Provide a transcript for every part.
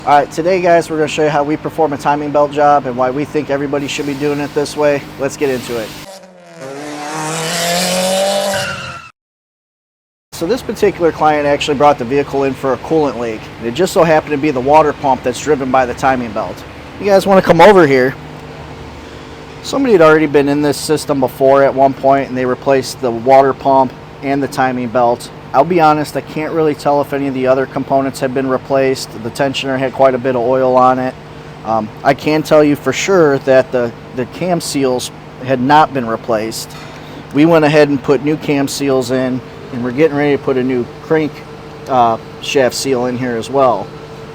Alright, today guys, we're going to show you how we perform a timing belt job and why we think everybody should be doing it this way. Let's get into it. So this particular client actually brought the vehicle in for a coolant leak. And it just so happened to be the water pump that's driven by the timing belt. You guys want to come over here. Somebody had already been in this system before at one point and they replaced the water pump and the timing belt. I'll be honest, I can't really tell if any of the other components have been replaced. The tensioner had quite a bit of oil on it. I can tell you for sure that the cam seals had not been replaced. We went ahead and put new cam seals in, and we're getting ready to put a new crank shaft seal in here as well.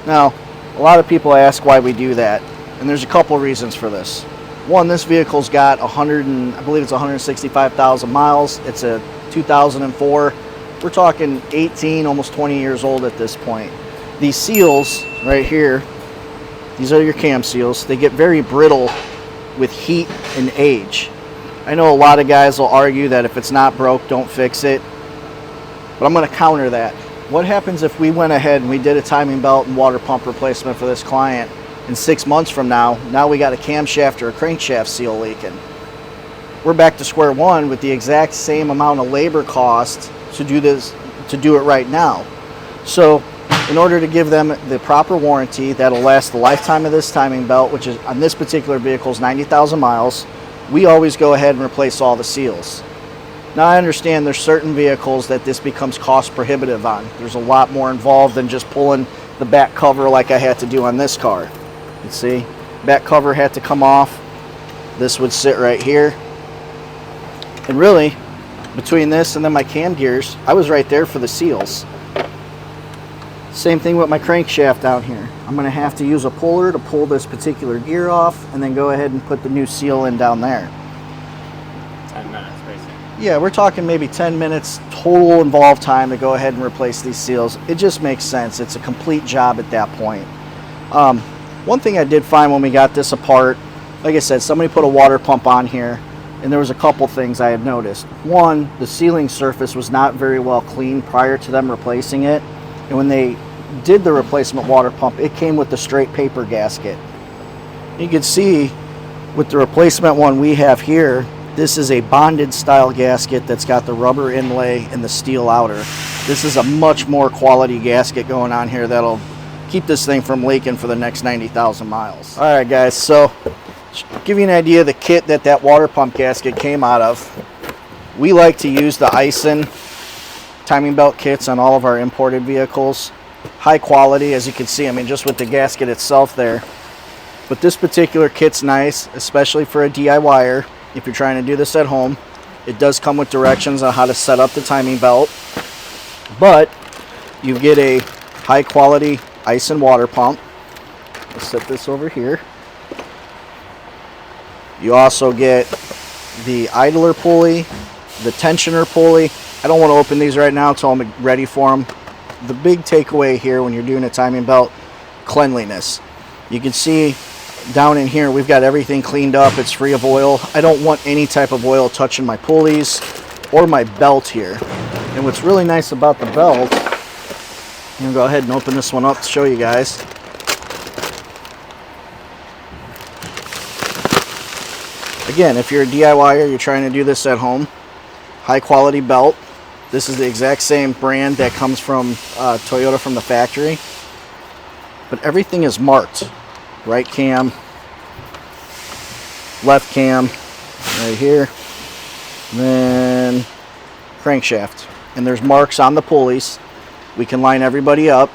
Now, a lot of people ask why we do that, and there's a couple reasons for this. One, this vehicle's got I believe it's 165,000 miles. It's a 2004. We're talking 18, almost 20 years old at this point. These seals right here, these are your cam seals. They get very brittle with heat and age. I know a lot of guys will argue that if it's not broke, don't fix it. But I'm going to counter that. What happens if we went ahead and we did a timing belt and water pump replacement for this client, and 6 months from now we got a camshaft or a crankshaft seal leaking? We're back to square one with the exact same amount of labor cost to do it right now. So in order to give them the proper warranty that'll last the lifetime of this timing belt, which is on this particular vehicle is 90,000 miles, we always go ahead and replace all the seals. Now I understand there's certain vehicles that this becomes cost prohibitive on. There's a lot more involved than just pulling the back cover like I had to do on this car. You see, back cover had to come off. This would sit right here. And really, between this and then my cam gears, I was right there for the seals. Same thing with my crankshaft down here. I'm going to have to use a puller to pull this particular gear off and then go ahead and put the new seal in down there. 10 minutes, basically. Yeah, we're talking maybe 10 minutes total involved time to go ahead and replace these seals. It just makes sense. It's a complete job at that point. One thing I did find when we got this apart, like I said, somebody put a water pump on here. And there was a couple things I had noticed. One, the sealing surface was not very well cleaned prior to them replacing it. And when they did the replacement water pump, it came with the straight paper gasket. You can see with the replacement one we have here, this is a bonded style gasket that's got the rubber inlay and the steel outer. This is a much more quality gasket going on here that'll keep this thing from leaking for the next 90,000 miles. All right, guys, so give you an idea of the kit that water pump gasket came out of. We like to use the Eisen timing belt kits on all of our imported vehicles. High quality, as you can see, I mean, just with the gasket itself there. But this particular kit's nice, especially for a DIYer. If you're trying to do this at home, it does come with directions on how to set up the timing belt. But you get a high quality Eisen water pump. Let's set this over here. You also get the idler pulley, the tensioner pulley. I don't want to open these right now until I'm ready for them. The big takeaway here when you're doing a timing belt, cleanliness. You can see down in here we've got everything cleaned up. It's free of oil. I don't want any type of oil touching my pulleys or my belt here. And what's really nice about the belt, I'm going to go ahead and open this one up to show you guys. Again, if you're a DIYer, you're trying to do this at home, high quality belt. This is the exact same brand that comes from Toyota from the factory. But everything is marked. Right cam, left cam, right here, and then crankshaft. And there's marks on the pulleys. We can line everybody up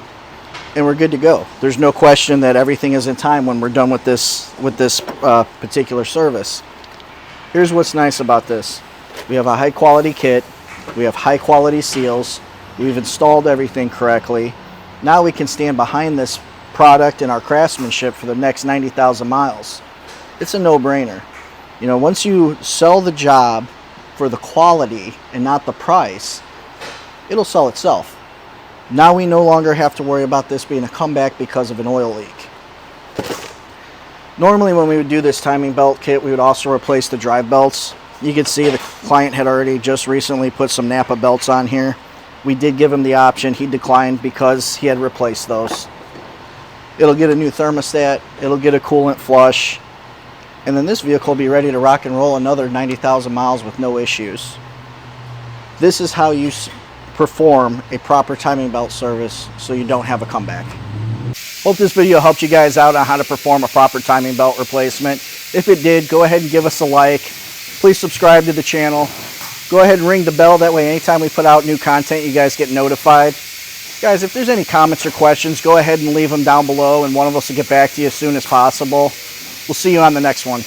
and we're good to go. There's no question that everything is in time when we're done with this particular service. Here's what's nice about this. We have a high quality kit. We have high quality seals. We've installed everything correctly. Now we can stand behind this product and our craftsmanship for the next 90,000 miles. It's a no-brainer. You know, once you sell the job for the quality and not the price, it'll sell itself. Now we no longer have to worry about this being a comeback because of an oil leak. Normally when we would do this timing belt kit, we would also replace the drive belts. You can see the client had already just recently put some Napa belts on here. We did give him the option. He declined because he had replaced those. It'll get a new thermostat, it'll get a coolant flush, and then this vehicle will be ready to rock and roll another 90,000 miles with no issues. This is how you perform a proper timing belt service so you don't have a comeback. Hope this video helped you guys out on how to perform a proper timing belt replacement. If it did, go ahead and give us a like. Please subscribe to the channel. Go ahead and ring the bell, that way anytime we put out new content you guys get notified. Guys, if there's any comments or questions, go ahead and leave them down below and one of us will get back to you as soon as possible. We'll see you on the next one.